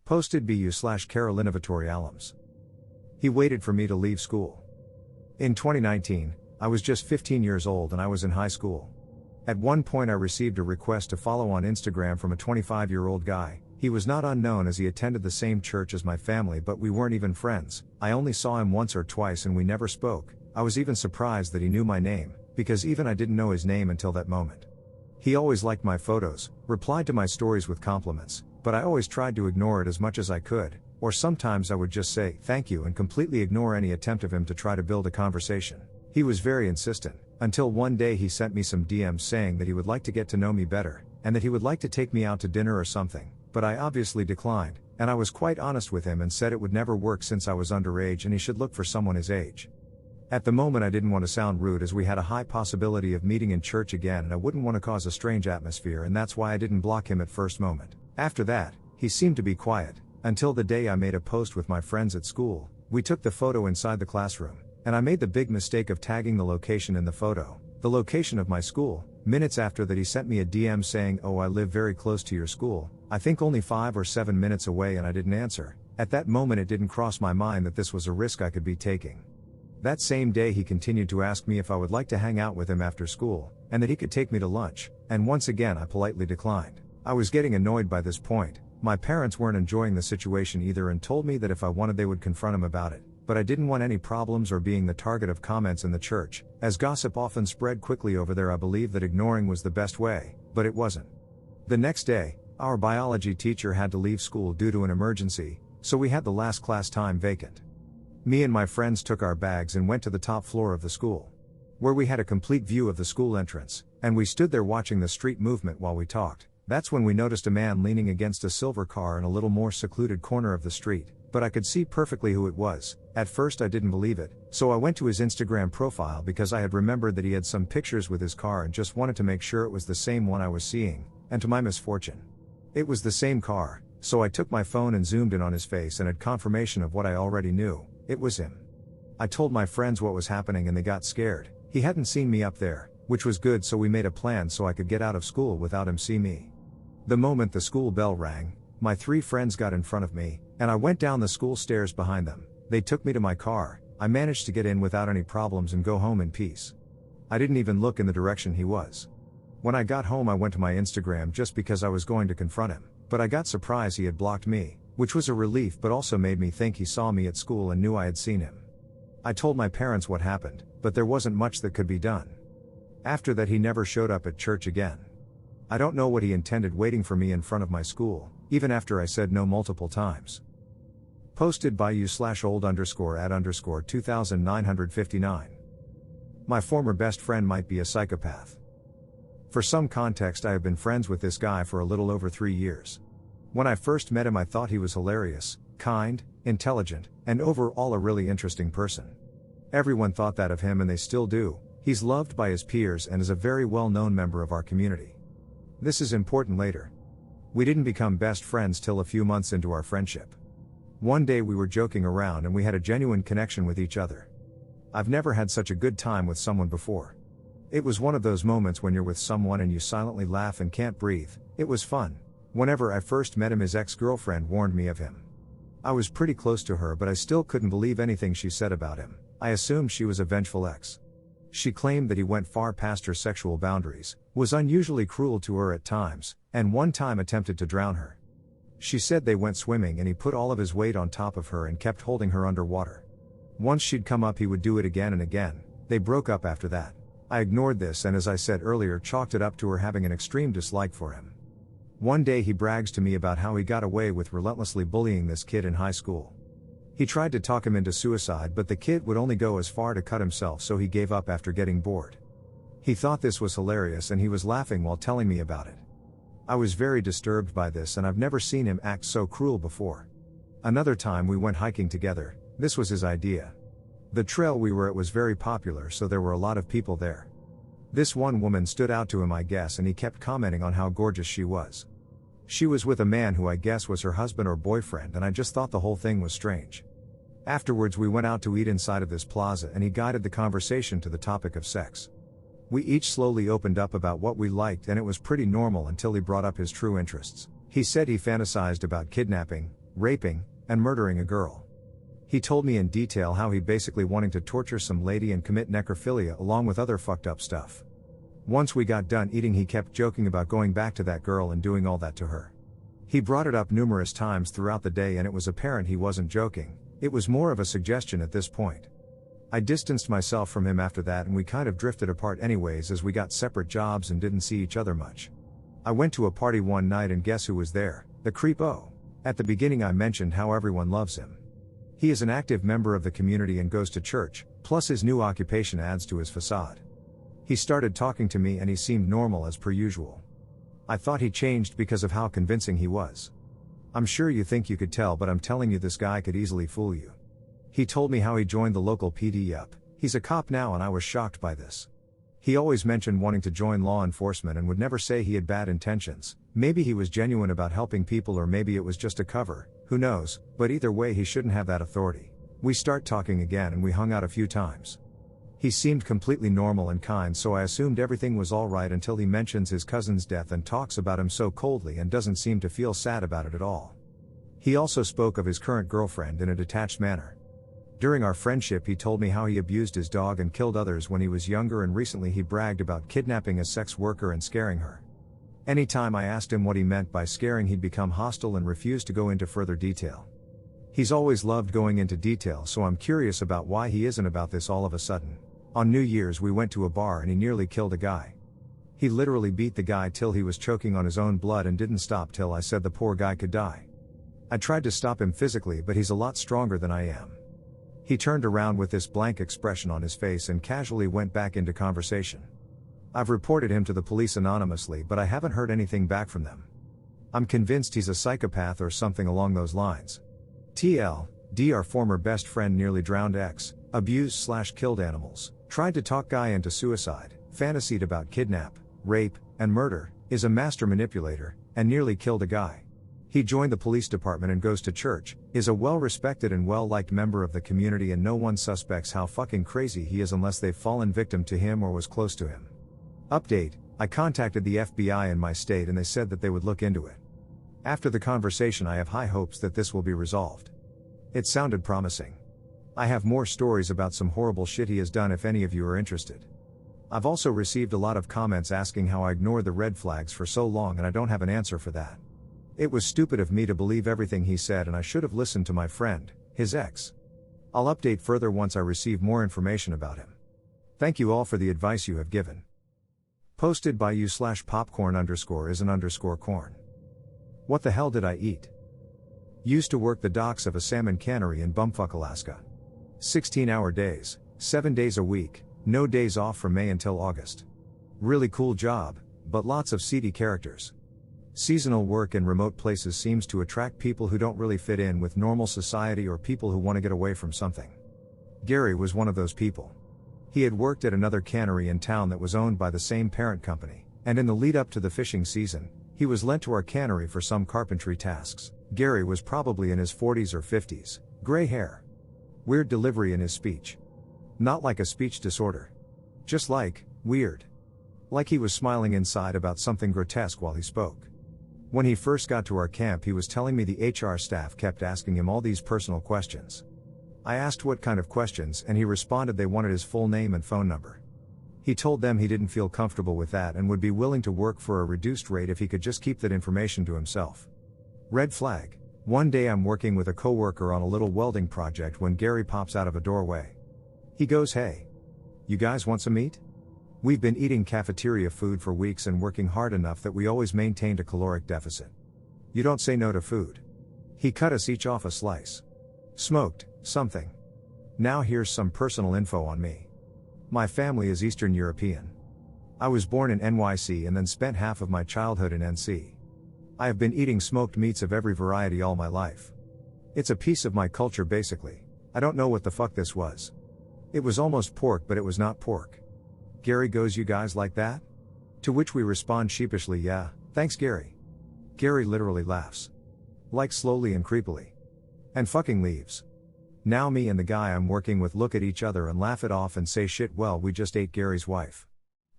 Posted BU/Carolina Vitorialums. He waited for me to leave school. In 2019, I was just 15 years old and I was in high school. At one point I received a request to follow on Instagram from a 25-year-old guy. He was not unknown as he attended the same church as my family, but we weren't even friends. I only saw him once or twice and we never spoke. I was even surprised that he knew my name, because even I didn't know his name until that moment. He always liked my photos, replied to my stories with compliments, but I always tried to ignore it as much as I could, or sometimes I would just say thank you and completely ignore any attempt of him to try to build a conversation. He was very insistent, until one day he sent me some DMs saying that he would like to get to know me better, and that he would like to take me out to dinner or something, but I obviously declined, and I was quite honest with him and said it would never work since I was underage and he should look for someone his age. At the moment I didn't want to sound rude as we had a high possibility of meeting in church again and I wouldn't want to cause a strange atmosphere, and that's why I didn't block him at first moment. After that, he seemed to be quiet, until the day I made a post with my friends at school. We took the photo inside the classroom, and I made the big mistake of tagging the location in the photo, the location of my school. Minutes after that he sent me a DM saying, "Oh, I live very close to your school, I think only 5 or 7 minutes away," and I didn't answer. At that moment it didn't cross my mind that this was a risk I could be taking. That same day he continued to ask me if I would like to hang out with him after school, and that he could take me to lunch, and once again I politely declined. I was getting annoyed by this point. My parents weren't enjoying the situation either and told me that if I wanted they would confront him about it, but I didn't want any problems or being the target of comments in the church. As gossip often spread quickly over there, I believed that ignoring was the best way, but it wasn't. The next day, our biology teacher had to leave school due to an emergency, so we had the last class time vacant. Me and my friends took our bags and went to the top floor of the school, where we had a complete view of the school entrance, and we stood there watching the street movement while we talked. That's when we noticed a man leaning against a silver car in a little more secluded corner of the street, but I could see perfectly who it was. At first I didn't believe it, so I went to his Instagram profile because I had remembered that he had some pictures with his car and just wanted to make sure it was the same one I was seeing, and to my misfortune, it was the same car, so I took my phone and zoomed in on his face and had confirmation of what I already knew. It was him. I told my friends what was happening and they got scared. He hadn't seen me up there, which was good, so we made a plan so I could get out of school without him see me. The moment the school bell rang, my 3 friends got in front of me, and I went down the school stairs behind them. They took me to my car. I managed to get in without any problems and go home in peace. I didn't even look in the direction he was. When I got home I went to my Instagram just because I was going to confront him, but I got surprised he had blocked me, which was a relief but also made me think he saw me at school and knew I had seen him. I told my parents what happened, but there wasn't much that could be done. After that he never showed up at church again. I don't know what he intended waiting for me in front of my school, even after I said no multiple times. Posted by you/old_at_2959. My former best friend might be a psychopath. For some context, I have been friends with this guy for a little over 3 years. When I first met him I thought he was hilarious, kind, intelligent, and overall a really interesting person. Everyone thought that of him and they still do. He's loved by his peers and is a very well-known member of our community. This is important later. We didn't become best friends till a few months into our friendship. One day we were joking around and we had a genuine connection with each other. I've never had such a good time with someone before. It was one of those moments when you're with someone and you silently laugh and can't breathe. It was fun. Whenever I first met him his ex-girlfriend warned me of him. I was pretty close to her but I still couldn't believe anything she said about him. I assumed she was a vengeful ex. She claimed that he went far past her sexual boundaries, was unusually cruel to her at times, and one time attempted to drown her. She said they went swimming and he put all of his weight on top of her and kept holding her underwater. Once she'd come up he would do it again and again. They broke up after that. I ignored this and, as I said earlier, chalked it up to her having an extreme dislike for him. One day he brags to me about how he got away with relentlessly bullying this kid in high school. He tried to talk him into suicide but the kid would only go as far to cut himself, so he gave up after getting bored. He thought this was hilarious and he was laughing while telling me about it. I was very disturbed by this and I've never seen him act so cruel before. Another time we went hiking together. This was his idea. The trail we were at was very popular, so there were a lot of people there. This one woman stood out to him, I guess, and he kept commenting on how gorgeous she was. She was with a man who I guess was her husband or boyfriend, and I just thought the whole thing was strange. Afterwards we went out to eat inside of this plaza and he guided the conversation to the topic of sex. We each slowly opened up about what we liked and it was pretty normal until he brought up his true interests. He said he fantasized about kidnapping, raping, and murdering a girl. He told me in detail how he basically wanting to torture some lady and commit necrophilia along with other fucked up stuff. Once we got done eating, he kept joking about going back to that girl and doing all that to her. He brought it up numerous times throughout the day and it was apparent he wasn't joking, it was more of a suggestion at this point. I distanced myself from him after that and we kind of drifted apart anyways as we got separate jobs and didn't see each other much. I went to a party one night and guess who was there? The creepo. At the beginning I mentioned how everyone loves him. He is an active member of the community and goes to church, plus his new occupation adds to his facade. He started talking to me and he seemed normal as per usual. I thought he changed because of how convincing he was. I'm sure you think you could tell, but I'm telling you this guy could easily fool you. He told me how he joined the local PD up. He's a cop now and I was shocked by this. He always mentioned wanting to join law enforcement and would never say he had bad intentions. Maybe he was genuine about helping people or maybe it was just a cover, who knows, but either way he shouldn't have that authority. We start talking again and we hung out a few times. He seemed completely normal and kind, so I assumed everything was alright until he mentions his cousin's death and talks about him so coldly and doesn't seem to feel sad about it at all. He also spoke of his current girlfriend in a detached manner. During our friendship he told me how he abused his dog and killed others when he was younger, and recently he bragged about kidnapping a sex worker and scaring her. Anytime I asked him what he meant by scaring he'd become hostile and refused to go into further detail. He's always loved going into detail, so I'm curious about why he isn't about this all of a sudden. On New Year's we went to a bar and he nearly killed a guy. He literally beat the guy till he was choking on his own blood and didn't stop till I said the poor guy could die. I tried to stop him physically, but he's a lot stronger than I am. He turned around with this blank expression on his face and casually went back into conversation. I've reported him to the police anonymously, but I haven't heard anything back from them. I'm convinced he's a psychopath or something along those lines. TL.D. Our former best friend nearly drowned ex, abused/killed animals, tried to talk guy into suicide, fantasied about kidnap, rape, and murder, is a master manipulator, and nearly killed a guy. He joined the police department and goes to church, is a well-respected and well-liked member of the community, and no one suspects how fucking crazy he is unless they've fallen victim to him or was close to him. Update: I contacted the FBI in my state and they said that they would look into it. After the conversation I have high hopes that this will be resolved. It sounded promising. I have more stories about some horrible shit he has done if any of you are interested. I've also received a lot of comments asking how I ignored the red flags for so long, and I don't have an answer for that. It was stupid of me to believe everything he said and I should have listened to my friend, his ex. I'll update further once I receive more information about him. Thank you all for the advice you have given. Posted by you/popcorn_is_corn. What the hell did I eat? Used to work the docks of a salmon cannery in Bumfuck, Alaska. 16-hour days, 7 days a week, no days off from May until August. Really cool job, but lots of seedy characters. Seasonal work in remote places seems to attract people who don't really fit in with normal society or people who want to get away from something. Gary was one of those people. He had worked at another cannery in town that was owned by the same parent company, and in the lead up to the fishing season, he was lent to our cannery for some carpentry tasks. Gary was probably in his 40s or 50s, gray hair. Weird delivery in his speech. Not like a speech disorder. Just like, weird. Like he was smiling inside about something grotesque while he spoke. When he first got to our camp he was telling me the HR staff kept asking him all these personal questions. I asked what kind of questions and he responded they wanted his full name and phone number. He told them he didn't feel comfortable with that and would be willing to work for a reduced rate if he could just keep that information to himself. Red flag. One day I'm working with a coworker on a little welding project when Gary pops out of a doorway. He goes, "Hey. You guys want some meat? We've been eating cafeteria food for weeks and working hard enough that we always maintained a caloric deficit. You don't say no to food." He cut us each off a slice. Smoked something. Now here's some personal info on me. My family is Eastern European. I was born in NYC and then spent half of my childhood in NC. I have been eating smoked meats of every variety all my life. It's a piece of my culture basically. I don't know what the fuck this was. It was almost pork, but it was not pork. Gary goes, "You guys like that?" To which we respond sheepishly, "Yeah, thanks Gary." Gary literally laughs. Like slowly and creepily. And fucking leaves. Now me and the guy I'm working with look at each other and laugh it off and say, "Shit, well we just ate Gary's wife."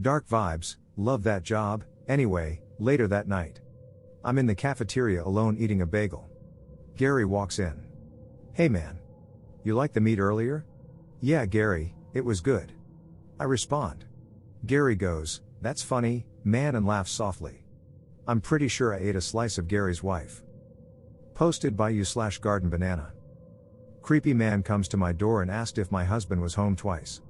Dark vibes, love that job. Anyway, later that night. I'm in the cafeteria alone eating a bagel. Gary walks in. Hey man. You liked the meat earlier? Yeah, Gary, it was good. I respond. Gary goes, that's funny, man, and laughs softly. I'm pretty sure I ate a slice of Gary's wife. Posted by you/garden banana. Creepy man comes to my door and asked if my husband was home twice.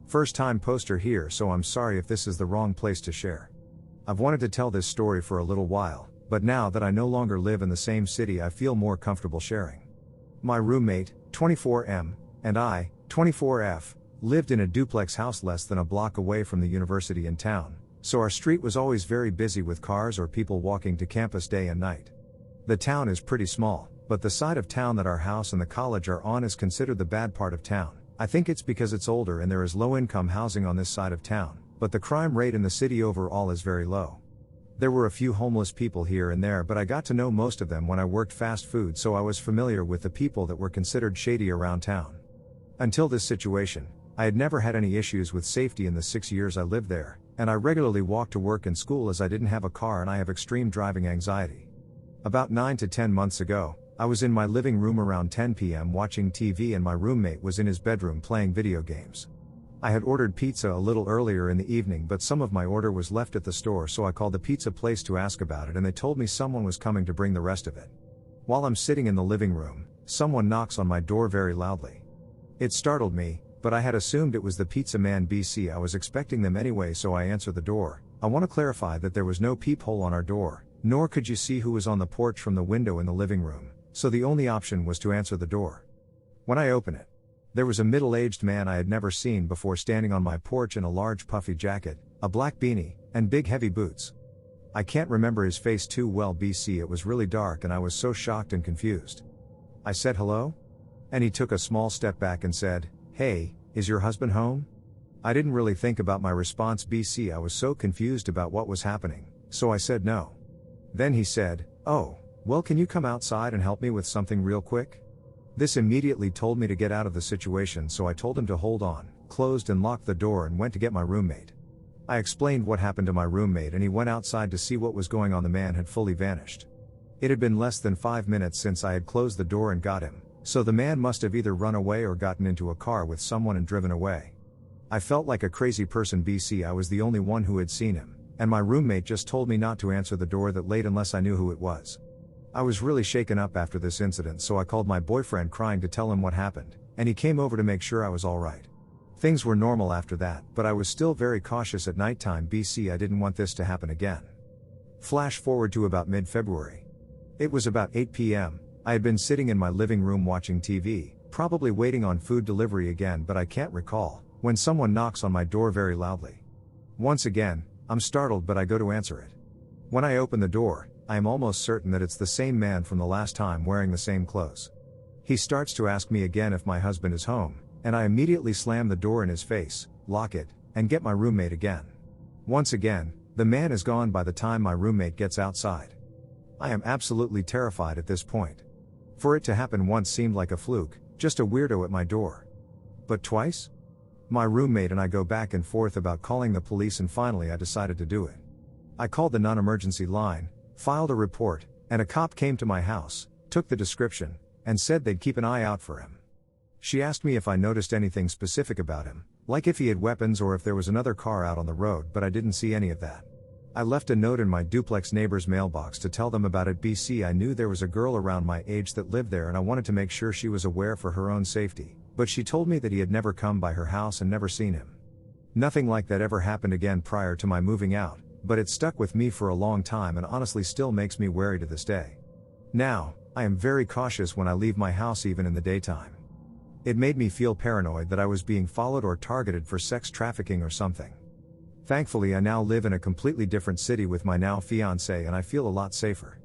First time poster here, so I'm sorry if this is the wrong place to share. I've wanted to tell this story for a little while, but now that I no longer live in the same city I feel more comfortable sharing. My roommate, 24M, and I, 24F, lived in a duplex house less than a block away from the university in town, so our street was always very busy with cars or people walking to campus day and night. The town is pretty small, but the side of town that our house and the college are on is considered the bad part of town. I think it's because it's older and there is low-income housing on this side of town, but the crime rate in the city overall is very low. There were a few homeless people here and there, but I got to know most of them when I worked fast food, so I was familiar with the people that were considered shady around town. Until this situation, I had never had any issues with safety in the 6 years I lived there, and I regularly walked to work and school as I didn't have a car and I have extreme driving anxiety. About 9 to 10 months ago, I was in my living room around 10 p.m. watching TV and my roommate was in his bedroom playing video games. I had ordered pizza a little earlier in the evening, but some of my order was left at the store, so I called the pizza place to ask about it and they told me someone was coming to bring the rest of it. While I'm sitting in the living room, someone knocks on my door very loudly. It startled me, but I had assumed it was the pizza man BC. I was expecting them anyway, so I answered the door. I want to clarify that there was no peephole on our door, nor could you see who was on the porch from the window in the living room, so the only option was to answer the door. When I open it, there was a middle-aged man I had never seen before standing on my porch in a large puffy jacket, a black beanie, and big heavy boots. I can't remember his face too well BC, it was really dark and I was so shocked and confused. I said hello? And he took a small step back and said, hey, is your husband home? I didn't really think about my response BC, I was so confused about what was happening, so I said no. Then he said, oh, well, can you come outside and help me with something real quick? This immediately told me to get out of the situation, so I told him to hold on, closed and locked the door and went to get my roommate. I explained what happened to my roommate and he went outside to see what was going on. The man had fully vanished. It had been less than 5 minutes since I had closed the door and got him, so the man must have either run away or gotten into a car with someone and driven away. I felt like a crazy person BC, I was the only one who had seen him, and my roommate just told me not to answer the door that late unless I knew who it was. I was really shaken up after this incident, so I called my boyfriend crying to tell him what happened, and he came over to make sure I was alright. Things were normal after that, but I was still very cautious at nighttime BC, I didn't want this to happen again. Flash forward to about mid-February. It was about 8 p.m, I had been sitting in my living room watching TV, probably waiting on food delivery again, but I can't recall, when someone knocks on my door very loudly. Once again, I'm startled, but I go to answer it. When I open the door, I am almost certain that it's the same man from the last time wearing the same clothes. He starts to ask me again if my husband is home, and I immediately slam the door in his face, lock it, and get my roommate again. Once again, the man is gone by the time my roommate gets outside. I am absolutely terrified at this point. For it to happen once seemed like a fluke, just a weirdo at my door. But twice? My roommate and I go back and forth about calling the police, and finally I decided to do it. I called the non-emergency line, filed a report, and a cop came to my house, took the description, and said they'd keep an eye out for him. She asked me if I noticed anything specific about him, like if he had weapons or if there was another car out on the road, but I didn't see any of that. I left a note in my duplex neighbor's mailbox to tell them about it BC. I knew there was a girl around my age that lived there and I wanted to make sure she was aware for her own safety, but she told me that he had never come by her house and never seen him. Nothing like that ever happened again prior to my moving out, but it stuck with me for a long time and honestly still makes me wary to this day. Now, I am very cautious when I leave my house even in the daytime. It made me feel paranoid that I was being followed or targeted for sex trafficking or something. Thankfully, I now live in a completely different city with my now fiancé and I feel a lot safer.